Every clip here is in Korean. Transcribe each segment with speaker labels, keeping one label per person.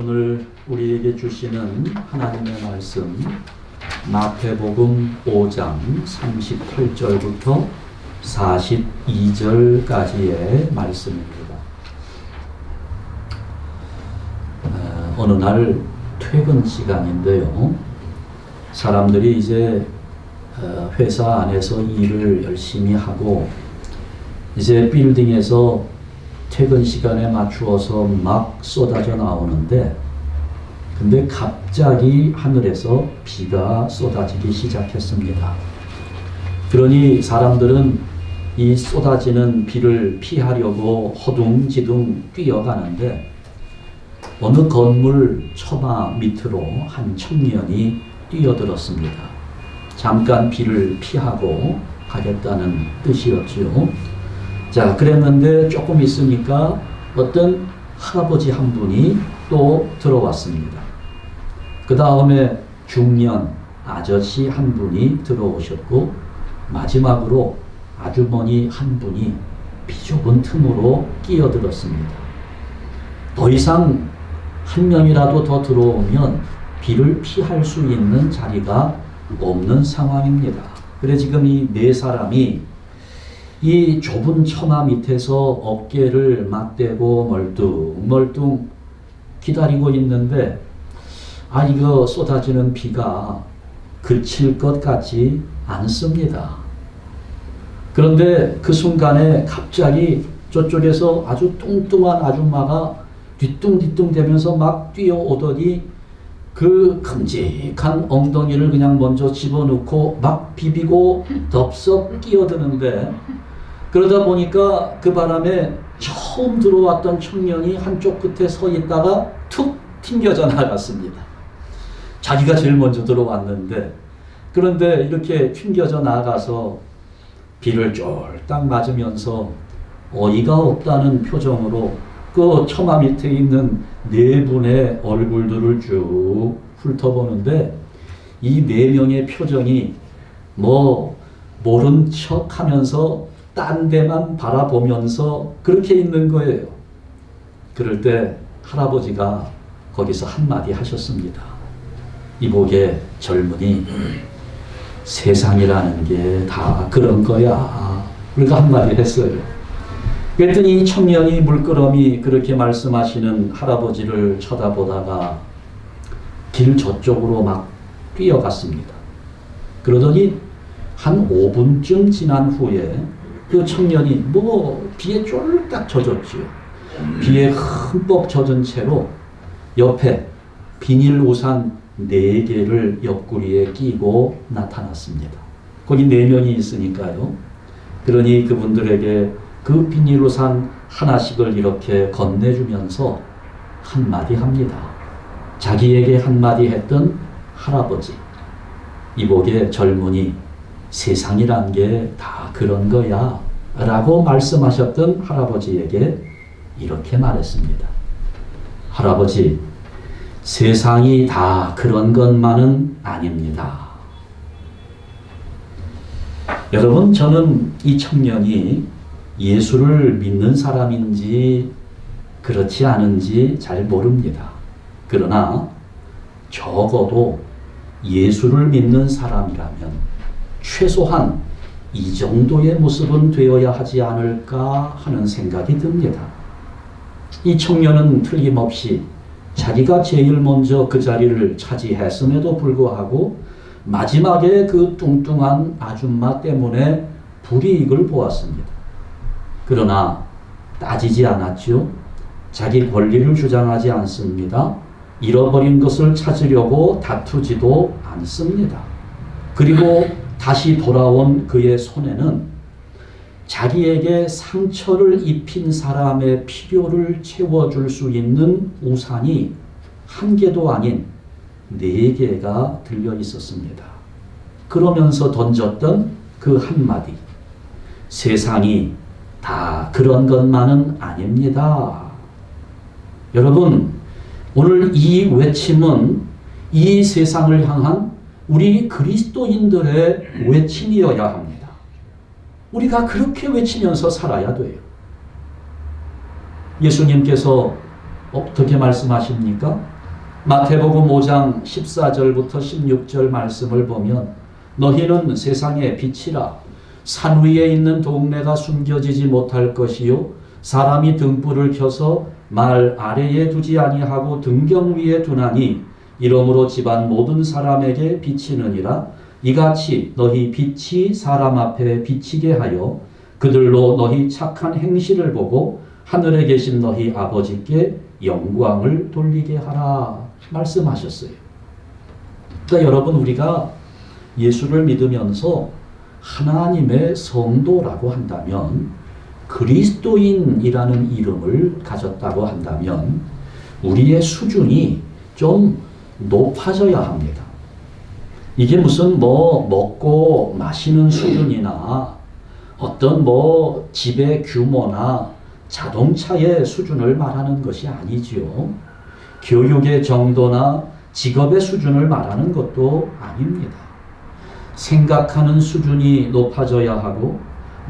Speaker 1: 오늘 우리에게 주시는 하나님의 말씀 마태복음 5장 38절부터 42절까지의 말씀입니다. 어느 날 퇴근 시간인데요. 사람들이 이제 회사 안에서 일을 열심히 하고 이제 빌딩에서 퇴근 시간에 맞추어서 막 쏟아져 나오는데, 근데 갑자기 하늘에서 비가 쏟아지기 시작했습니다. 그러니 사람들은 이 쏟아지는 비를 피하려고 허둥지둥 뛰어가는데, 어느 건물 처마 밑으로 한 청년이 뛰어들었습니다. 잠깐 비를 피하고 가겠다는 뜻이었죠. 자, 그랬는데 조금 있으니까 어떤 할아버지 한 분이 또 들어왔습니다. 그 다음에 중년 아저씨 한 분이 들어오셨고, 마지막으로 아주머니 한 분이 비좁은 틈으로 끼어들었습니다. 더 이상 한 명이라도 더 들어오면 비를 피할 수 있는 자리가 없는 상황입니다. 그래 지금 이 네 사람이 이 좁은 처마 밑에서 어깨를 맞대고 멀뚱멀뚱 기다리고 있는데, 이거 쏟아지는 비가 그칠 것 같지 않습니다. 그런데 그 순간에 갑자기 저쪽에서 아주 뚱뚱한 아줌마가 뒤뚱뒤뚱 대면서 막 뛰어오더니 그 큼직한 엉덩이를 그냥 먼저 집어넣고 막 비비고 덥석 끼어드는데, 그러다 보니까 그 바람에 처음 들어왔던 청년이 한쪽 끝에 서 있다가 툭 튕겨져 나갔습니다. 자기가 제일 먼저 들어왔는데, 그런데 이렇게 튕겨져 나가서 비를 쫄딱 맞으면서 어이가 없다는 표정으로 그 처마 밑에 있는 네 분의 얼굴들을 쭉 훑어보는데, 이 네 명의 표정이 모른 척 하면서 딴 데만 바라보면서 그렇게 있는 거예요. 그럴 때 할아버지가 거기서 한마디 하셨습니다. 이보게 젊은이, 세상이라는 게 다 그런 거야. 그러니까 한마디 했어요. 그랬더니 청년이 물끄러미 그렇게 말씀하시는 할아버지를 쳐다보다가 길 저쪽으로 막 뛰어갔습니다. 그러더니 한 5분쯤 지난 후에 그 청년이 비에 쫄딱 젖었지요. 비에 흠뻑 젖은 채로 옆에 비닐 우산 4개를 옆구리에 끼고 나타났습니다. 거기 4명이 있으니까요. 그러니 그분들에게 그 비닐 우산 하나씩을 이렇게 건네주면서 한마디 합니다. 자기에게 한마디 했던 할아버지, 이보게 젊은이, 세상이란 게 다 그런 거야 라고 말씀하셨던 할아버지에게 이렇게 말했습니다. 할아버지, 세상이 다 그런 것만은 아닙니다. 여러분, 저는 이 청년이 예수를 믿는 사람인지 그렇지 않은지 잘 모릅니다. 그러나 적어도 예수를 믿는 사람이라면 최소한 이 정도의 모습은 되어야 하지 않을까 하는 생각이 듭니다. 이 청년은 틀림없이 자기가 제일 먼저 그 자리를 차지했음에도 불구하고 마지막에 그 뚱뚱한 아줌마 때문에 불이익을 보았습니다. 그러나 따지지 않았죠. 자기 권리를 주장하지 않습니다. 잃어버린 것을 찾으려고 다투지도 않습니다. 그리고 다시 돌아온 그의 손에는 자기에게 상처를 입힌 사람의 필요를 채워줄 수 있는 우산이 1개도 아닌 4개가 들려 있었습니다. 그러면서 던졌던 그 한마디, 세상이 다 그런 것만은 아닙니다. 여러분, 오늘 이 외침은 이 세상을 향한 우리 그리스도인들의 외침이어야 합니다. 우리가 그렇게 외치면서 살아야 돼요. 예수님께서 어떻게 말씀하십니까? 마태복음 5장 14절부터 16절 말씀을 보면 너희는 세상의 빛이라. 산 위에 있는 동네가 숨겨지지 못할 것이요 사람이 등불을 켜서 말 아래에 두지 아니하고 등경 위에 두나니 이러므로 집안 모든 사람에게 비치느니라. 이같이 너희 빛이 사람 앞에 비치게 하여 그들로 너희 착한 행실을 보고 하늘에 계신 너희 아버지께 영광을 돌리게 하라 말씀하셨어요. 그러니까 여러분, 우리가 예수를 믿으면서 하나님의 성도라고 한다면, 그리스도인이라는 이름을 가졌다고 한다면 우리의 수준이 좀 높아져야 합니다. 이게 무슨 먹고 마시는 수준이나 어떤 집의 규모나 자동차의 수준을 말하는 것이 아니지요. 교육의 정도나 직업의 수준을 말하는 것도 아닙니다. 생각하는 수준이 높아져야 하고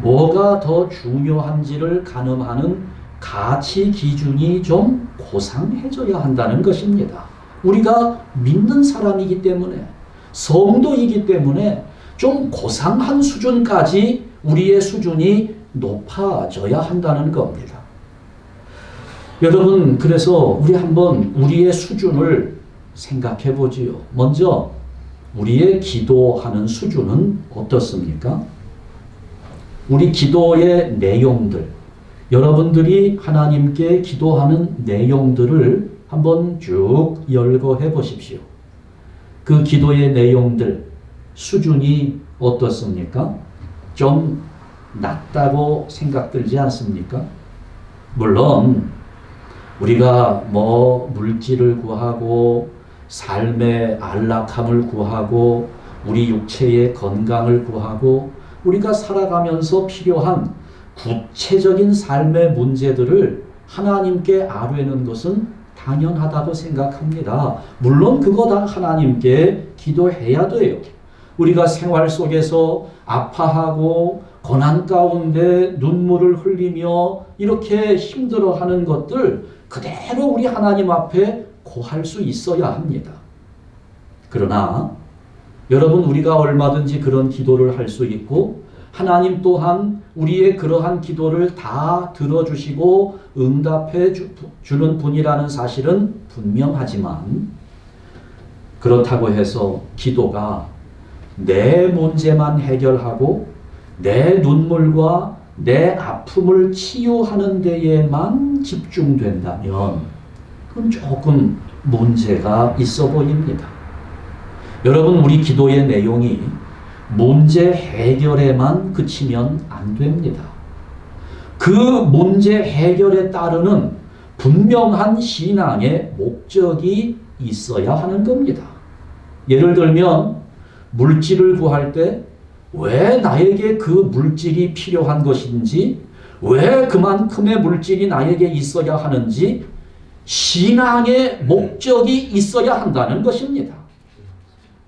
Speaker 1: 뭐가 더 중요한지를 가늠하는 가치 기준이 좀 고상해져야 한다는 것입니다. 우리가 믿는 사람이기 때문에, 성도이기 때문에 좀 고상한 수준까지 우리의 수준이 높아져야 한다는 겁니다. 여러분, 그래서 우리 한번 우리의 수준을 생각해 보지요. 먼저 우리의 기도하는 수준은 어떻습니까? 우리 기도의 내용들, 여러분들이 하나님께 기도하는 내용들을 한번 쭉 열거해 보십시오. 그 기도의 내용들, 수준이 어떻습니까? 좀 낮다고 생각들지 않습니까? 물론 우리가 물질을 구하고 삶의 안락함을 구하고 우리 육체의 건강을 구하고 우리가 살아가면서 필요한 구체적인 삶의 문제들을 하나님께 아뢰는 것은 당연하다고 생각합니다. 물론 그거 다 하나님께 기도해야 돼요. 우리가 생활 속에서 아파하고 고난 가운데 눈물을 흘리며 이렇게 힘들어하는 것들 그대로 우리 하나님 앞에 고할 수 있어야 합니다. 그러나 여러분, 우리가 얼마든지 그런 기도를 할 수 있고 하나님 또한 우리의 그러한 기도를 다 들어주시고 응답해 주는 분이라는 사실은 분명하지만, 그렇다고 해서 기도가 내 문제만 해결하고 내 눈물과 내 아픔을 치유하는 데에만 집중된다면 그건 조금 문제가 있어 보입니다. 여러분, 우리 기도의 내용이 문제 해결에만 그치면 안 됩니다. 그 문제 해결에 따르는 분명한 신앙의 목적이 있어야 하는 겁니다. 예를 들면 물질을 구할 때 왜 나에게 그 물질이 필요한 것인지, 왜 그만큼의 물질이 나에게 있어야 하는지 신앙의 목적이 있어야 한다는 것입니다.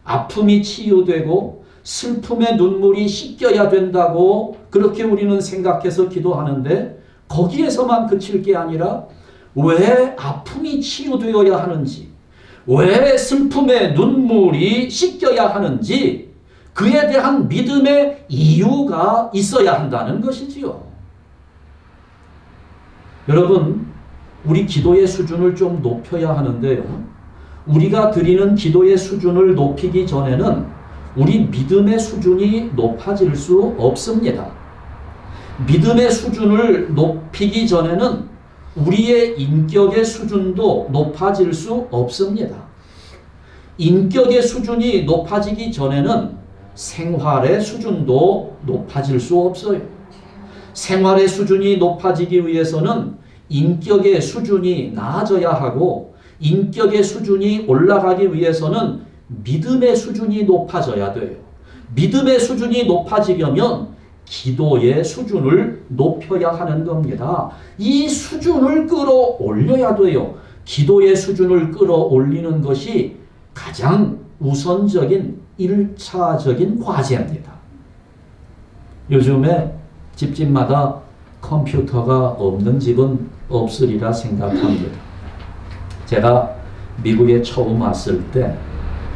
Speaker 1: 아픔이 치유되고 슬픔의 눈물이 씻겨야 된다고 그렇게 우리는 생각해서 기도하는데, 거기에서만 그칠 게 아니라 왜 아픔이 치유되어야 하는지, 왜 슬픔의 눈물이 씻겨야 하는지 그에 대한 믿음의 이유가 있어야 한다는 것이지요. 여러분, 우리 기도의 수준을 좀 높여야 하는데요. 우리가 드리는 기도의 수준을 높이기 전에는 우리 믿음의 수준이 높아질 수 없습니다. 믿음의 수준을 높이기 전에는 우리의 인격의 수준도 높아질 수 없습니다. 인격의 수준이 높아지기 전에는 생활의 수준도 높아질 수 없어요. 생활의 수준이 높아지기 위해서는 인격의 수준이 나아져야 하고, 인격의 수준이 올라가기 위해서는 믿음의 수준이 높아져야 돼요. 믿음의 수준이 높아지려면 기도의 수준을 높여야 하는 겁니다. 이 수준을 끌어올려야 돼요. 기도의 수준을 끌어올리는 것이 가장 우선적인 1차적인 과제입니다. 요즘에 집집마다 컴퓨터가 없는 집은 없으리라 생각합니다. 제가 미국에 처음 왔을 때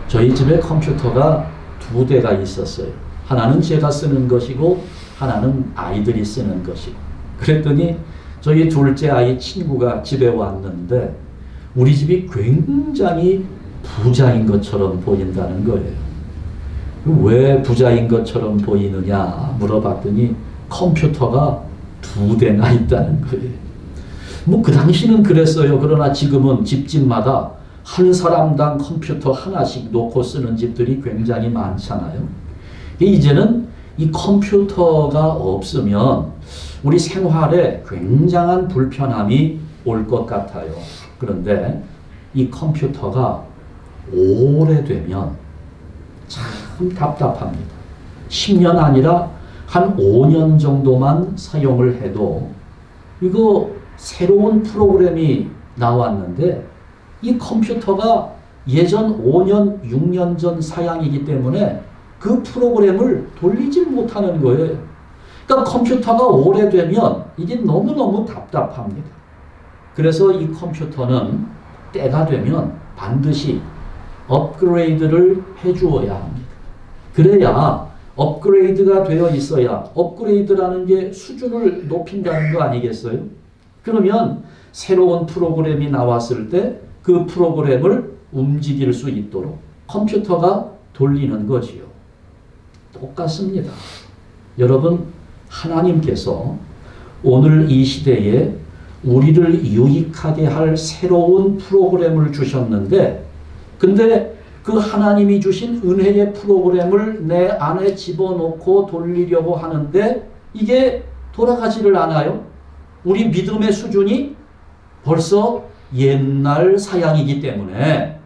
Speaker 1: 저희 집에 컴퓨터가 2대가 있었어요. 하나는 제가 쓰는 것이고 하나는 아이들이 쓰는 것이고. 그랬더니 저희 둘째 아이 친구가 집에 왔는데 우리 집이 굉장히 부자인 것처럼 보인다는 거예요. 왜 부자인 것처럼 보이느냐 물어봤더니 컴퓨터가 2대나 있다는 거예요. 뭐 그 당시는 그랬어요. 그러나 지금은 집집마다 한 사람당 컴퓨터 하나씩 놓고 쓰는 집들이 굉장히 많잖아요. 이제는 이 컴퓨터가 없으면 우리 생활에 굉장한 불편함이 올 것 같아요. 그런데 이 컴퓨터가 오래되면 참 답답합니다. 10년 아니라 한 5년 정도만 사용을 해도 이거 새로운 프로그램이 나왔는데 이 컴퓨터가 예전 5년, 6년 전 사양이기 때문에 그 프로그램을 돌리지 못하는 거예요. 그러니까 컴퓨터가 오래되면 이게 너무너무 답답합니다. 그래서 이 컴퓨터는 때가 되면 반드시 업그레이드를 해주어야 합니다. 그래야 업그레이드가 되어 있어야 업그레이드라는 게 수준을 높인다는 거 아니겠어요? 그러면 새로운 프로그램이 나왔을 때 그 프로그램을 움직일 수 있도록 컴퓨터가 돌리는 거지요. 똑같습니다. 여러분, 하나님께서 오늘 이 시대에 우리를 유익하게 할 새로운 프로그램을 주셨는데 근데 그 하나님이 주신 은혜의 프로그램을 내 안에 집어넣고 돌리려고 하는데 이게 돌아가지를 않아요. 우리 믿음의 수준이 벌써 옛날 사양이기 때문에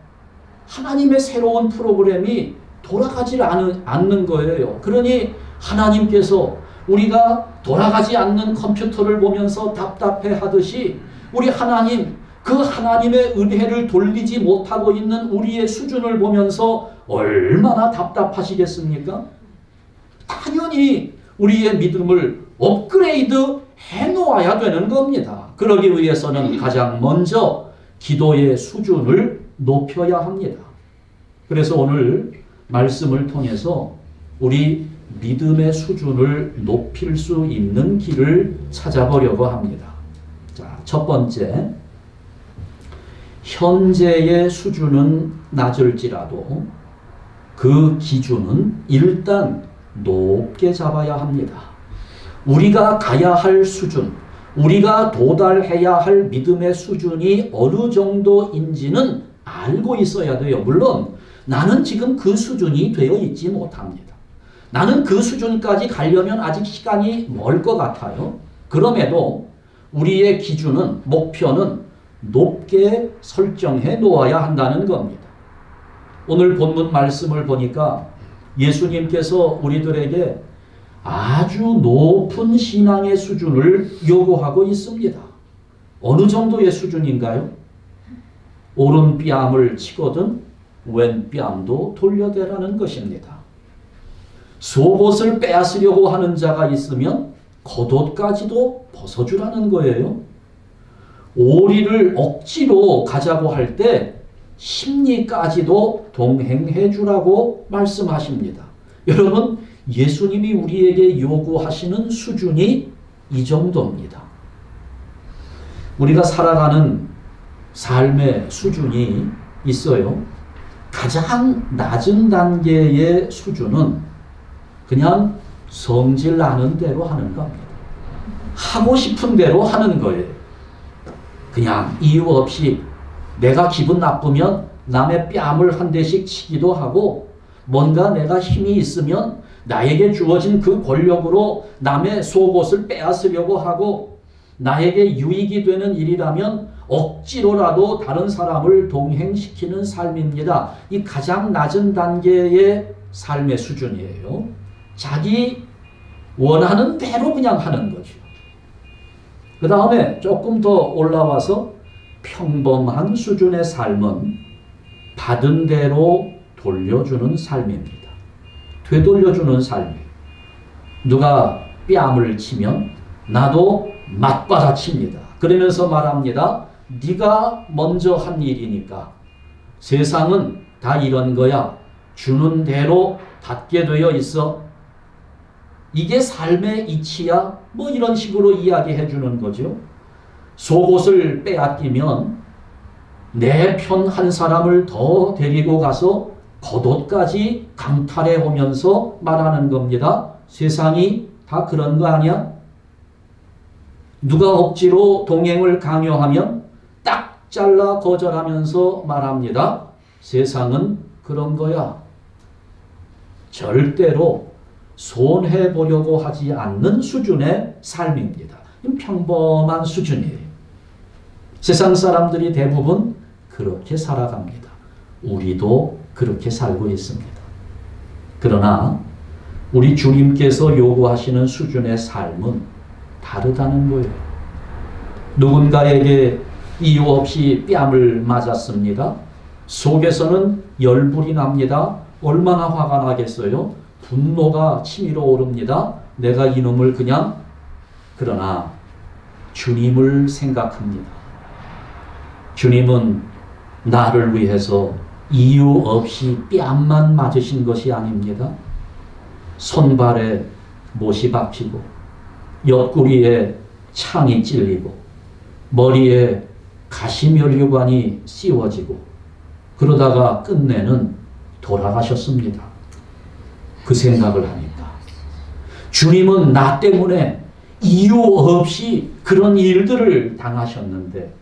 Speaker 1: 하나님의 새로운 프로그램이 돌아가지 않는 거예요. 그러니 하나님께서 우리가 돌아가지 않는 컴퓨터를 보면서 답답해 하듯이 우리 하나님, 그 하나님의 은혜를 돌리지 못하고 있는 우리의 수준을 보면서 얼마나 답답하시겠습니까? 당연히 우리의 믿음을 업그레이드 해놓아야 되는 겁니다. 그러기 위해서는 가장 먼저 기도의 수준을 높여야 합니다. 그래서 오늘 말씀을 통해서 우리 믿음의 수준을 높일 수 있는 길을 찾아보려고 합니다. 자, 첫 번째, 현재의 수준은 낮을지라도 그 기준은 일단 높게 잡아야 합니다. 우리가 가야 할 수준, 우리가 도달해야 할 믿음의 수준이 어느 정도인지는 알고 있어야 돼요. 물론 나는 지금 그 수준이 되어 있지 못합니다. 나는 그 수준까지 가려면 아직 시간이 멀 것 같아요. 그럼에도 우리의 기준은, 목표는 높게 설정해 놓아야 한다는 겁니다. 오늘 본문 말씀을 보니까 예수님께서 우리들에게 아주 높은 신앙의 수준을 요구하고 있습니다. 어느 정도의 수준인가요? 오른 뺨을 치거든 왼 뺨도 돌려대라는 것입니다. 속옷을 빼앗으려고 하는 자가 있으면 겉옷까지도 벗어주라는 거예요. 오리를 억지로 가자고 할 때 심리까지도 동행해 주라고 말씀하십니다. 여러분, 예수님이 우리에게 요구하시는 수준이 이 정도입니다. 우리가 살아가는 삶의 수준이 있어요. 가장 낮은 단계의 수준은 그냥 성질 나는 대로 하는 겁니다. 하고 싶은 대로 하는 거예요. 그냥 이유 없이 내가 기분 나쁘면 남의 뺨을 한 대씩 치기도 하고 뭔가 내가 힘이 있으면 나에게 주어진 그 권력으로 남의 속옷을 빼앗으려고 하고 나에게 유익이 되는 일이라면 억지로라도 다른 사람을 동행시키는 삶입니다. 이 가장 낮은 단계의 삶의 수준이에요. 자기 원하는 대로 그냥 하는 거죠. 그 다음에 조금 더 올라와서 평범한 수준의 삶은 받은 대로 돌려주는 삶입니다. 되돌려주는 삶이에요. 누가 뺨을 치면 나도 맞받아칩니다. 그러면서 말합니다. 네가 먼저 한 일이니까 세상은 다 이런 거야. 주는 대로 받게 되어 있어. 이게 삶의 이치야. 뭐 이런 식으로 이야기해 주는 거죠. 속옷을 빼앗기면 내 편 한 사람을 더 데리고 가서 겉옷까지 강탈해 오면서 말하는 겁니다. 세상이 다 그런 거 아니야? 누가 억지로 동행을 강요하면 딱 잘라 거절하면서 말합니다. 세상은 그런 거야. 절대로 손해보려고 하지 않는 수준의 삶입니다. 평범한 수준이에요. 세상 사람들이 대부분 그렇게 살아갑니다. 우리도 그렇게 살고 있습니다. 그러나 우리 주님께서 요구하시는 수준의 삶은 다르다는 거예요. 누군가에게 이유 없이 뺨을 맞았습니다. 속에서는 열불이 납니다. 얼마나 화가 나겠어요? 분노가 치밀어 오릅니다. 내가 이놈을 그냥. 그러나 주님을 생각합니다. 주님은 나를 위해서 이유 없이 뺨만 맞으신 것이 아닙니다. 손발에 못이 박히고 옆구리에 창이 찔리고 머리에 가시면류관이 씌워지고 그러다가 끝내는 돌아가셨습니다. 그 생각을 하니까 주님은 나 때문에 이유 없이 그런 일들을 당하셨는데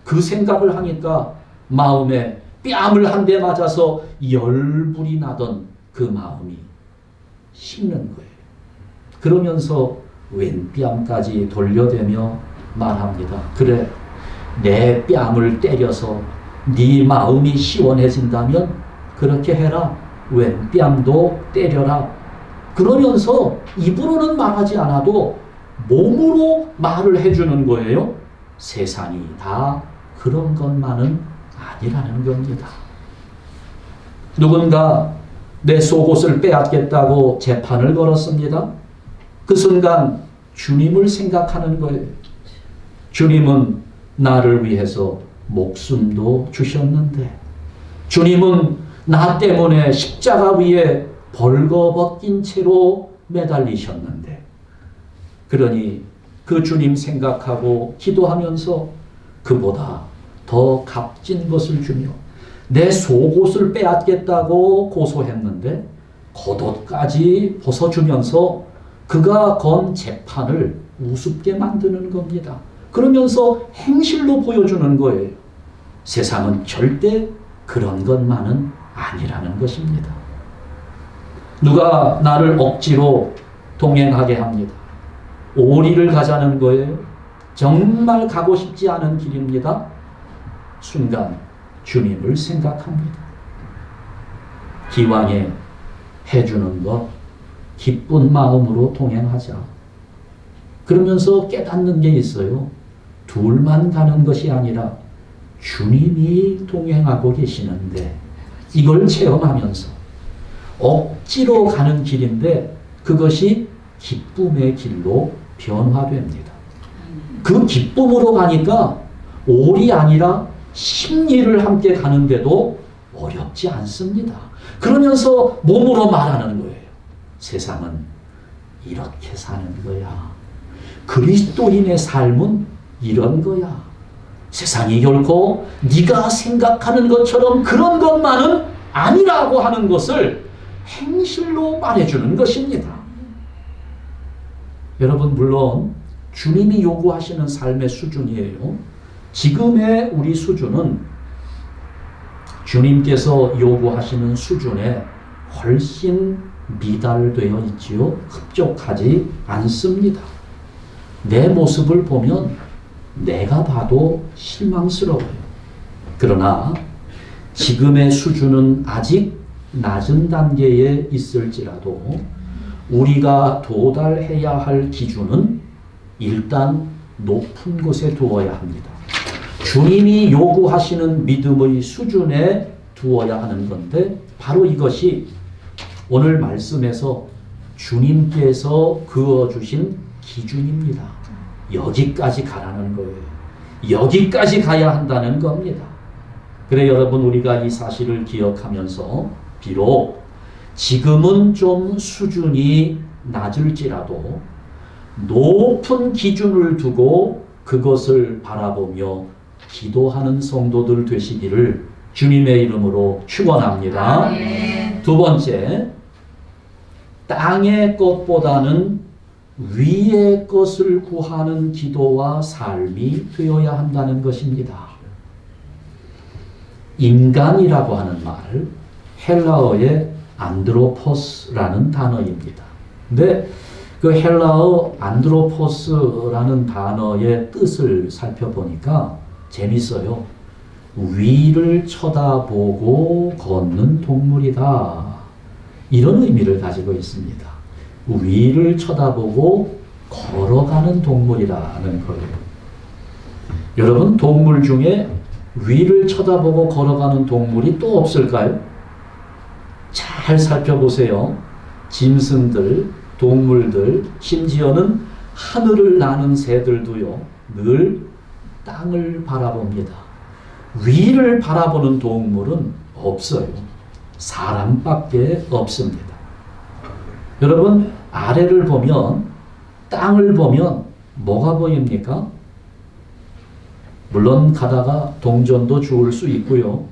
Speaker 1: 그 생각을 하니까 마음에 뺨을 한 대 맞아서 열불이 나던 그 마음이 식는 거예요. 그러면서 왼 뺨까지 돌려대며 말합니다. 그래, 내 뺨을 때려서 네 마음이 시원해진다면 그렇게 해라. 왼 뺨도 때려라. 그러면서 입으로는 말하지 않아도 몸으로 말을 해주는 거예요. 세상이 다 그런 것만은 아니라는 겁니다. 누군가 내 속옷을 빼앗겠다고 재판을 걸었습니다. 그 순간 주님을 생각하는 거예요. 주님은 나를 위해서 목숨도 주셨는데, 주님은 나 때문에 십자가 위에 벌거벗긴 채로 매달리셨는데, 그러니 그 주님 생각하고 기도하면서 그보다 더 값진 것을 주며 내 속옷을 빼앗겠다고 고소했는데 겉옷까지 벗어주면서 그가 건 재판을 우습게 만드는 겁니다. 그러면서 행실로 보여주는 거예요. 세상은 절대 그런 것만은 아니라는 것입니다. 누가 나를 억지로 동행하게 합니다. 오리를 가자는 거예요. 정말 가고 싶지 않은 길입니다. 순간 주님을 생각합니다. 기왕에 해주는 것 기쁜 마음으로 동행하자. 그러면서 깨닫는 게 있어요. 둘만 가는 것이 아니라 주님이 동행하고 계시는데 이걸 체험하면서 억지로 가는 길인데 그것이 기쁨의 길로 변화됩니다. 그 기쁨으로 가니까 올이 아니라 심리를 함께 가는데도 어렵지 않습니다. 그러면서 몸으로 말하는 거예요. 세상은 이렇게 사는 거야. 그리스도인의 삶은 이런 거야. 세상이 결코 네가 생각하는 것처럼 그런 것만은 아니라고 하는 것을 행실로 말해주는 것입니다. 여러분, 물론 주님이 요구하시는 삶의 수준이에요. 지금의 우리 수준은 주님께서 요구하시는 수준에 훨씬 미달되어 있지요. 흡족하지 않습니다. 내 모습을 보면 내가 봐도 실망스러워요. 그러나 지금의 수준은 아직 낮은 단계에 있을지라도 우리가 도달해야 할 기준은 일단 높은 곳에 두어야 합니다. 주님이 요구하시는 믿음의 수준에 두어야 하는 건데 바로 이것이 오늘 말씀에서 주님께서 그어주신 기준입니다. 여기까지 가라는 거예요. 여기까지 가야 한다는 겁니다. 그래 여러분, 우리가 이 사실을 기억하면서 비록 지금은 좀 수준이 낮을지라도 높은 기준을 두고 그것을 바라보며 기도하는 성도들 되시기를 주님의 이름으로 축원합니다. 두 번째, 땅의 것보다는 위의 것을 구하는 기도와 삶이 되어야 한다는 것입니다. 인간이라고 하는 말, 헬라어의 안드로포스라는 단어입니다. 근데 그 헬라어 안드로포스라는 단어의 뜻을 살펴보니까 재밌어요. 위를 쳐다보고 걷는 동물이다, 이런 의미를 가지고 있습니다. 위를 쳐다보고 걸어가는 동물이라는 거예요. 여러분, 동물 중에 위를 쳐다보고 걸어가는 동물이 또 없을까요? 잘 살펴보세요. 짐승들, 동물들, 심지어는 하늘을 나는 새들도요, 늘 땅을 바라봅니다. 위를 바라보는 동물은 없어요. 사람밖에 없습니다. 여러분, 아래를 보면, 땅을 보면 뭐가 보입니까? 물론 가다가 동전도 주울 수 있고요.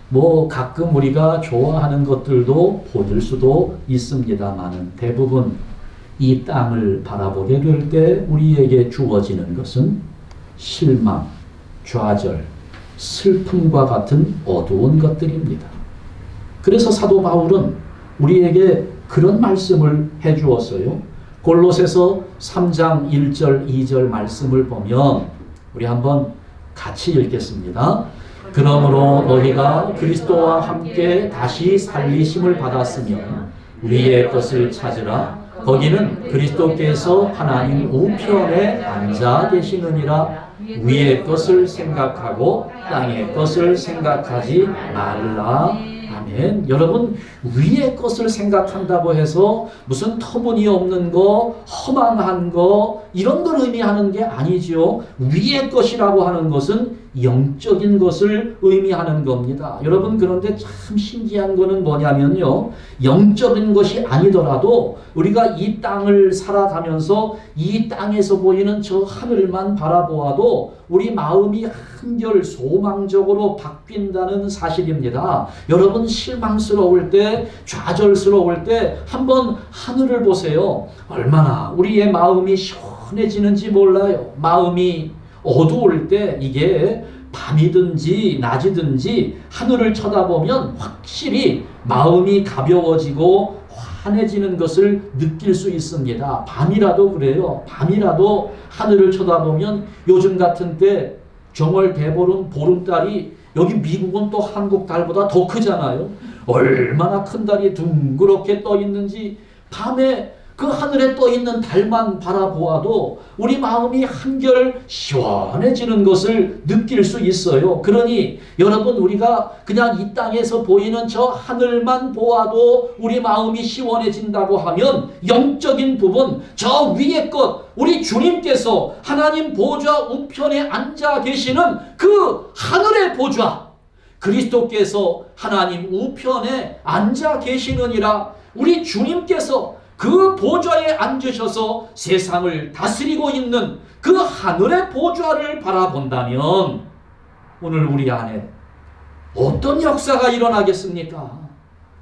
Speaker 1: 뭐 가끔 우리가 좋아하는 것들도 보일 수도 있습니다만 대부분 이 땅을 바라보게 될 때 우리에게 주어지는 것은 실망, 좌절, 슬픔과 같은 어두운 것들입니다. 그래서 사도 바울은 우리에게 그런 말씀을 해주었어요. 골로새서 3장 1절 2절 말씀을 보면 우리 한번 같이 읽겠습니다. 그러므로 너희가 그리스도와 함께 다시 살리심을 받았으면 위의 것을 찾으라. 거기는 그리스도께서 하나님 우편에 앉아 계시느니라. 위의 것을 생각하고 땅의 것을 생각하지 말라. 아멘. 여러분, 위의 것을 생각한다고 해서 무슨 터무니없는 거, 허망한 거 이런 걸 의미하는 게 아니죠. 위의 것이라고 하는 것은 영적인 것을 의미하는 겁니다. 여러분, 그런데 참 신기한 거는 뭐냐면요, 영적인 것이 아니더라도 우리가 이 땅을 살아가면서 이 땅에서 보이는 저 하늘만 바라보아도 우리 마음이 한결 소망적으로 바뀐다는 사실입니다. 여러분, 실망스러울 때, 좌절스러울 때 한번 하늘을 보세요. 얼마나 우리의 마음이 시원해지는지 몰라요. 마음이 어두울 때, 이게 밤이든지 낮이든지 하늘을 쳐다보면 확실히 마음이 가벼워지고 환해지는 것을 느낄 수 있습니다. 밤이라도 그래요. 밤이라도 하늘을 쳐다보면 요즘 같은 때 정월 대보름 보름달이, 여기 미국은 또 한국 달보다 더 크잖아요. 얼마나 큰 달이 둥그렇게 떠 있는지 밤에 그 하늘에 떠 있는 달만 바라보아도 우리 마음이 한결 시원해지는 것을 느낄 수 있어요. 그러니 여러분, 우리가 그냥 이 땅에서 보이는 저 하늘만 보아도 우리 마음이 시원해진다고 하면 영적인 부분, 저 위의 것, 우리 주님께서 하나님 보좌 우편에 앉아 계시는 그 하늘의 보좌, 그리스도께서 하나님 우편에 앉아 계시느니라. 우리 주님께서 그 보좌에 앉으셔서 세상을 다스리고 있는 그 하늘의 보좌를 바라본다면 오늘 우리 안에 어떤 역사가 일어나겠습니까?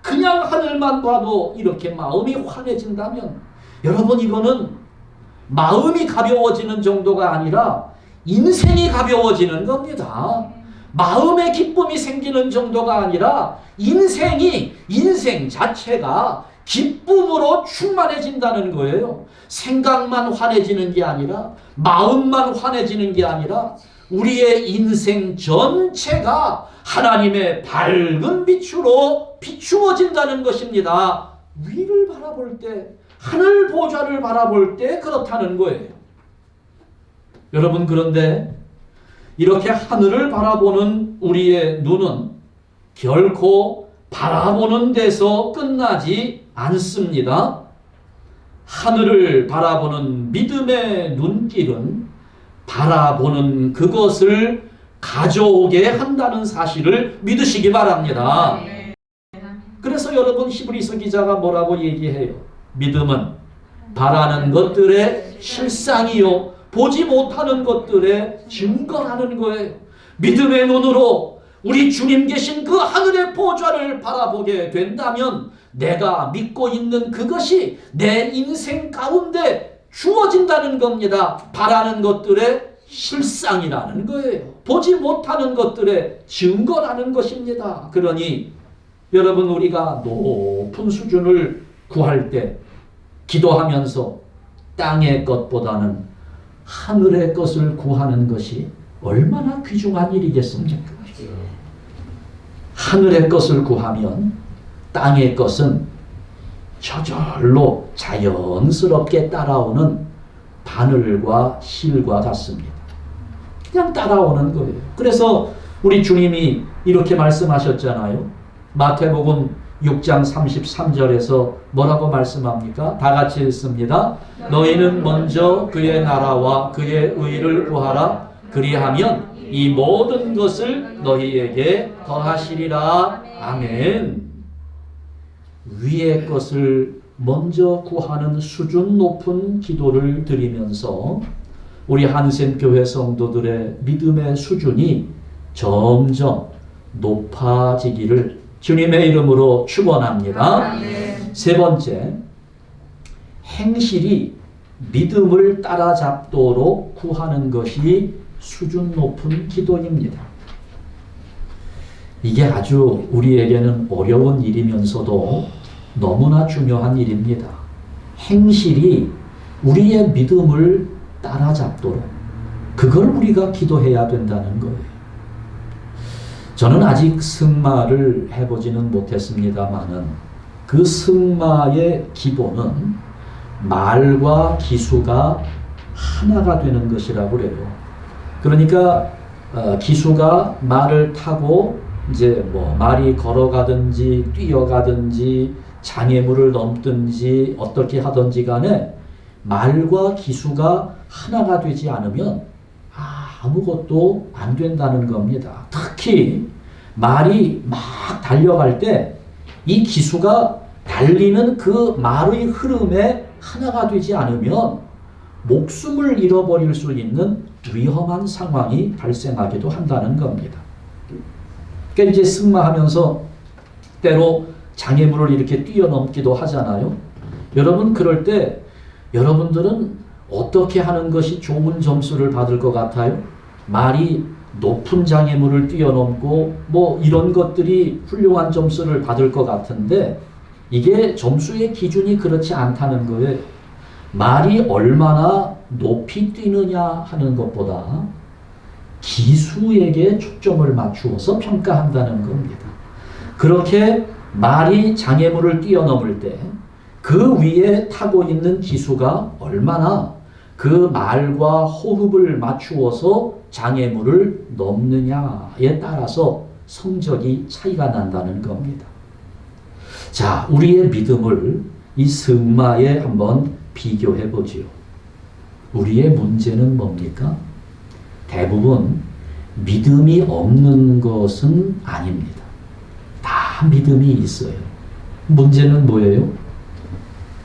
Speaker 1: 그냥 하늘만 봐도 이렇게 마음이 환해진다면 여러분, 이거는 마음이 가벼워지는 정도가 아니라 인생이 가벼워지는 겁니다. 마음의 기쁨이 생기는 정도가 아니라 인생 자체가 기쁨으로 충만해진다는 거예요. 생각만 환해지는 게 아니라, 마음만 환해지는 게 아니라 우리의 인생 전체가 하나님의 밝은 빛으로 비추어진다는 것입니다. 위를 바라볼 때, 하늘 보좌를 바라볼 때 그렇다는 거예요. 여러분, 그런데 이렇게 하늘을 바라보는 우리의 눈은 결코 바라보는 데서 끝나지 않습니다. 하늘을 바라보는 믿음의 눈길은 바라보는 그것을 가져오게 한다는 사실을 믿으시기 바랍니다. 그래서 여러분 히브리서 기자가 뭐라고 얘기해요? 믿음은 바라는 것들의 실상이요 보지 못하는 것들의 증거라는 거예요. 믿음의 눈으로 우리 주님 계신 그 하늘의 보좌를 바라보게 된다면 내가 믿고 있는 그것이 내 인생 가운데 주어진다는 겁니다. 바라는 것들의 실상이라는 거예요. 보지 못하는 것들의 증거라는 것입니다. 그러니 여러분 우리가 높은 수준을 구할 때 기도하면서 땅의 것보다는 하늘의 것을 구하는 것이 얼마나 귀중한 일이겠습니까? 하늘의 것을 구하면 땅의 것은 저절로 자연스럽게 따라오는 바늘과 실과 같습니다. 그냥 따라오는 거예요. 그래서 우리 주님이 이렇게 말씀하셨잖아요. 마태복음 6장 33절에서 뭐라고 말씀합니까? 다 같이 읽습니다. 너희는 먼저 그의 나라와 그의 의를 구하라. 그리하면 이 모든 것을 너희에게 더하시리라. 아멘. 위의 것을 먼저 구하는 수준 높은 기도를 드리면서 우리 한센교회 성도들의 믿음의 수준이 점점 높아지기를 주님의 이름으로 축원합니다. 세 번째, 행실이 믿음을 따라잡도록 구하는 것이 수준 높은 기도입니다. 이게 아주 우리에게는 어려운 일이면서도 너무나 중요한 일입니다. 행실이 우리의 믿음을 따라잡도록 그걸 우리가 기도해야 된다는 거예요. 저는 아직 승마를 해보지는 못했습니다만은 그 승마의 기본은 말과 기수가 하나가 되는 것이라고 그래요. 그러니까 기수가 말을 타고 이제 뭐 말이 걸어가든지 뛰어가든지 장애물을 넘든지 어떻게 하든지 간에 말과 기수가 하나가 되지 않으면 아무것도 안 된다는 겁니다. 특히 말이 막 달려갈 때 이 기수가 달리는 그 말의 흐름에 하나가 되지 않으면 목숨을 잃어버릴 수 있는 위험한 상황이 발생하기도 한다는 겁니다. 그러니까 이제 승마하면서 때로 장애물을 이렇게 뛰어넘기도 하잖아요. 여러분 그럴 때 여러분들은 어떻게 하는 것이 좋은 점수를 받을 것 같아요? 말이 높은 장애물을 뛰어넘고 뭐 이런 것들이 훌륭한 점수를 받을 것 같은데 이게 점수의 기준이 그렇지 않다는 거예요. 말이 얼마나 높이 뛰느냐 하는 것보다 기수에게 초점을 맞추어서 평가한다는 겁니다. 그렇게 말이 장애물을 뛰어넘을 때 그 위에 타고 있는 기수가 얼마나 그 말과 호흡을 맞추어서 장애물을 넘느냐에 따라서 성적이 차이가 난다는 겁니다. 자, 우리의 믿음을 이 승마에 한번 비교해 보지요. 우리의 문제는 뭡니까? 대부분 믿음이 없는 것은 아닙니다. 다 믿음이 있어요. 문제는 뭐예요?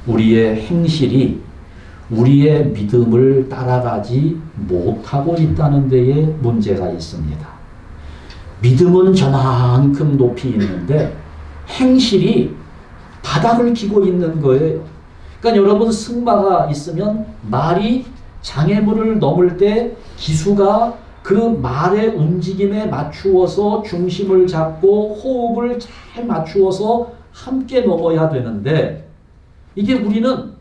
Speaker 1: 우리의 행실이 우리의 믿음을 따라가지 못하고 있다는 데에 문제가 있습니다. 믿음은 저만큼 높이 있는데 행실이 바닥을 기고 있는 거예요. 그러니까 여러분 승마가 있으면 말이 장애물을 넘을 때 기수가 그 말의 움직임에 맞추어서 중심을 잡고 호흡을 잘 맞추어서 함께 넘어야 되는데 이게 우리는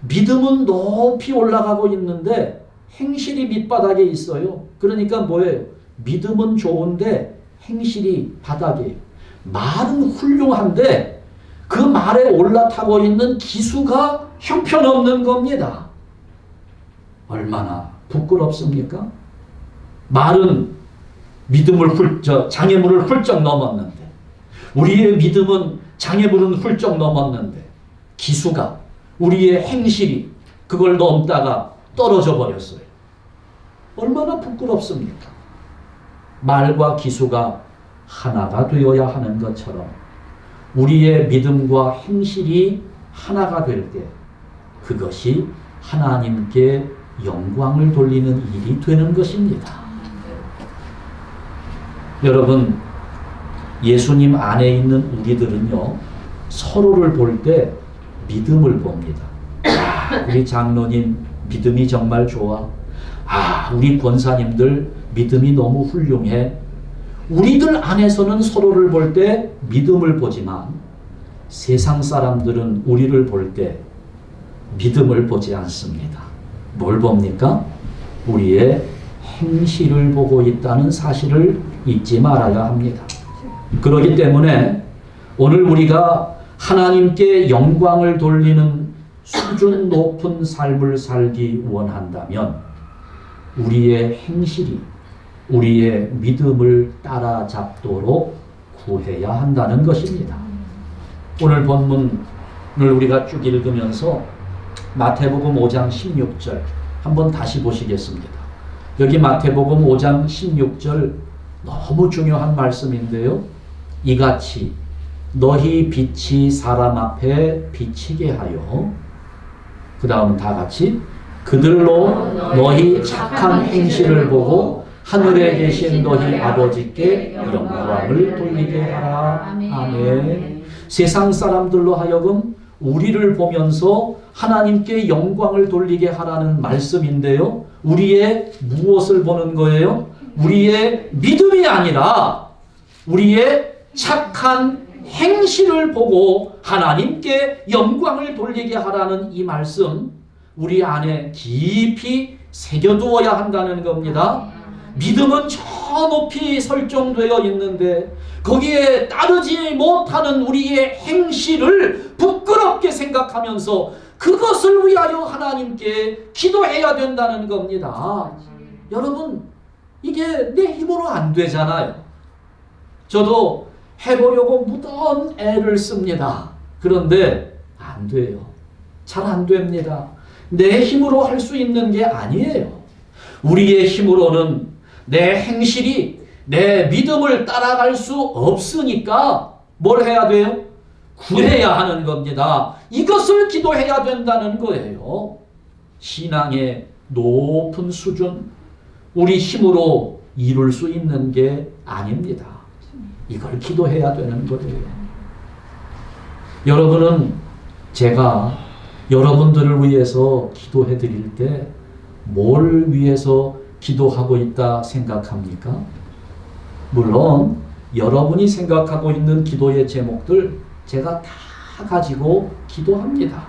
Speaker 1: 믿음은 높이 올라가고 있는데 행실이 밑바닥에 있어요. 그러니까 뭐예요? 믿음은 좋은데 행실이 바닥이에요. 말은 훌륭한데 그 말에 올라타고 있는 기수가 형편없는 겁니다. 얼마나 부끄럽습니까? 말은 장애물을 훌쩍 넘었는데 우리의 믿음은 장애물은 훌쩍 넘었는데 기수가 우리의 행실이 그걸 넘다가 떨어져 버렸어요. 얼마나 부끄럽습니까? 말과 기수가 하나가 되어야 하는 것처럼 우리의 믿음과 행실이 하나가 될 때 그것이 하나님께 영광을 돌리는 일이 되는 것입니다. 여러분, 예수님 안에 있는 우리들은요, 서로를 볼 때 믿음을 봅니다. 우리 장로님 믿음이 정말 좋아. 우리 권사님들 믿음이 너무 훌륭해. 우리들 안에서는 서로를 볼 때 믿음을 보지만 세상 사람들은 우리를 볼 때 믿음을 보지 않습니다. 뭘 봅니까? 우리의 행실을 보고 있다는 사실을 잊지 말아야 합니다. 그렇기 때문에 오늘 우리가 하나님께 영광을 돌리는 수준 높은 삶을 살기 원한다면 우리의 행실이 우리의 믿음을 따라잡도록 구해야 한다는 것입니다. 오늘 본문을 우리가 쭉 읽으면서 마태복음 5장 16절 한번 다시 보시겠습니다. 여기 마태복음 5장 16절 너무 중요한 말씀인데요. 이같이 너희 빛이 사람 앞에 비치게 하여, 그 다음 다 같이 그들로 너희 착한 행실을 보고 하늘에 계신 너희 아버지께 영광을 돌리게 하라. 아멘. 세상 사람들로 하여금 우리를 보면서 하나님께 영광을 돌리게 하라는 말씀인데요. 우리의 무엇을 보는 거예요? 우리의 믿음이 아니라 우리의 착한 행실을 보고 하나님께 영광을 돌리게 하라는 이 말씀, 우리 안에 깊이 새겨두어야 한다는 겁니다. 믿음은 저 높이 설정되어 있는데 거기에 따르지 못하는 우리의 행실을 부끄럽게 생각하면서 그것을 위하여 하나님께 기도해야 된다는 겁니다. 여러분, 이게 내 힘으로 안 되잖아요. 저도 해보려고 무던 애를 씁니다. 그런데 안 돼요. 잘 안 됩니다. 내 힘으로 할 수 있는 게 아니에요. 우리의 힘으로는 내 행실이 내 믿음을 따라갈 수 없으니까 뭘 해야 돼요? 구해야 하는 겁니다. 이것을 기도해야 된다는 거예요. 신앙의 높은 수준, 우리 힘으로 이룰 수 있는 게 아닙니다. 이걸 기도해야 되는 거예요. 여러분은 제가 여러분들을 위해서 기도해 드릴 때 뭘 위해서 기도하고 있다 생각합니까? 물론 여러분이 생각하고 있는 기도의 제목들 제가 다 가지고 기도합니다.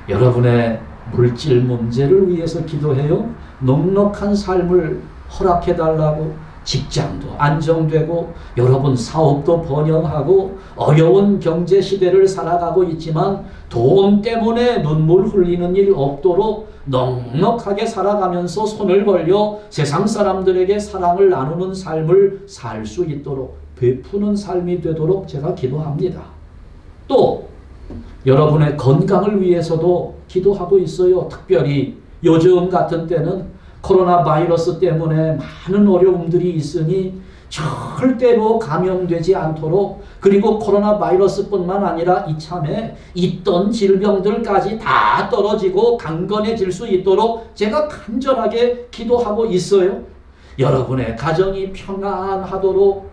Speaker 1: 여러분의 물질 문제를 위해서 기도해요. 넉넉한 삶을 허락해 달라고, 직장도 안정되고 여러분 사업도 번영하고 어려운 경제 시대를 살아가고 있지만 돈 때문에 눈물 흘리는 일 없도록 넉넉하게 살아가면서 손을 벌려 세상 사람들에게 사랑을 나누는 삶을 살 수 있도록 베푸는 삶이 되도록 제가 기도합니다. 또 여러분의 건강을 위해서도 기도하고 있어요. 특별히 요즘 같은 때는 코로나 바이러스 때문에 많은 어려움들이 있으니 절대로 감염되지 않도록, 그리고 코로나 바이러스뿐만 아니라 이참에 있던 질병들까지 다 떨어지고 강건해질 수 있도록 제가 간절하게 기도하고 있어요. 여러분의 가정이 평안하도록,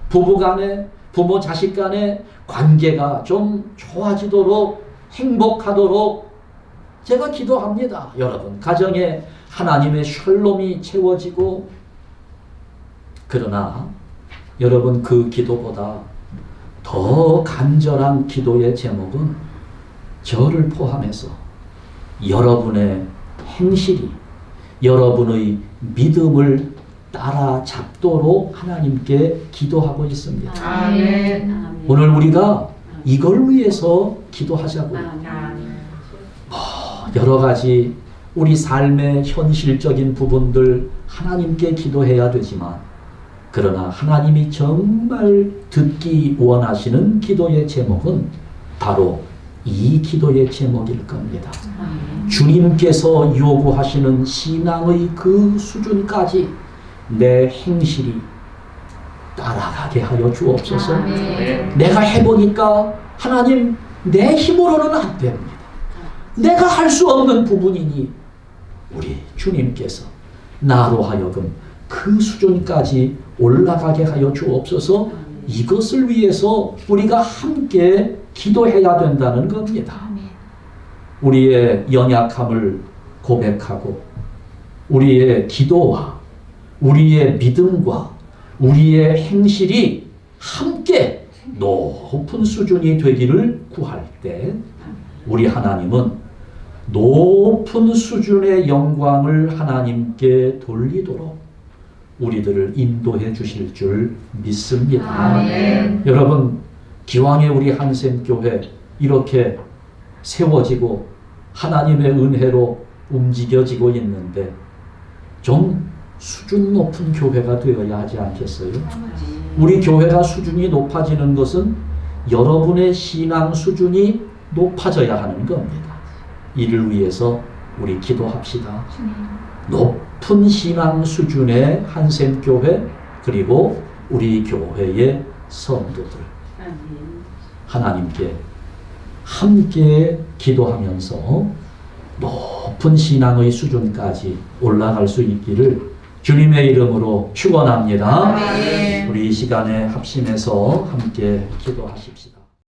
Speaker 1: 부부간에, 부모 자식 간의 관계가 좀 좋아지도록, 행복하도록 제가 기도합니다. 여러분 가정에 하나님의 샬롬이 채워지고, 그러나 여러분 그 기도보다 더 간절한 기도의 제목은 저를 포함해서 여러분의 행실이 여러분의 믿음을 따라잡도록 하나님께 기도하고 있습니다.
Speaker 2: 아멘.
Speaker 1: 오늘 우리가 이걸 위해서 기도하자고요. 여러 가지 우리 삶의 현실적인 부분들 하나님께 기도해야 되지만, 그러나 하나님이 정말 듣기 원하시는 기도의 제목은 바로 이 기도의 제목일 겁니다. 주님께서 요구하시는 신앙의 그 수준까지 내 행실이 따라가게 하여 주옵소서.
Speaker 2: 아멘.
Speaker 1: 내가 해보니까 하나님 내 힘으로는 안 됩니다. 내가 할 수 없는 부분이니 우리 주님께서 나로 하여금 그 수준까지 올라가게 하여 주옵소서. 이것을 위해서 우리가 함께 기도해야 된다는 겁니다. 우리의 연약함을 고백하고 우리의 기도와 우리의 믿음과 우리의 행실이 함께 높은 수준이 되기를 구할 때 우리 하나님은 높은 수준의 영광을 하나님께 돌리도록 우리들을 인도해 주실 줄 믿습니다.
Speaker 2: 아멘.
Speaker 1: 여러분, 기왕에 우리 한샘교회 이렇게 세워지고 하나님의 은혜로 움직여지고 있는데 좀 수준 높은 교회가 되어야 하지 않겠어요? 우리 교회가 수준이 높아지는 것은 여러분의 신앙 수준이 높아져야 하는 겁니다. 이를 위해서 우리 기도합시다. 높은 신앙 수준의 한샘교회 그리고 우리 교회의 성도들 하나님께 함께 기도하면서 높은 신앙의 수준까지 올라갈 수 있기를 주님의 이름으로 축원합니다.
Speaker 2: 아멘.
Speaker 1: 우리 이 시간에 합심해서 함께 기도하십시다.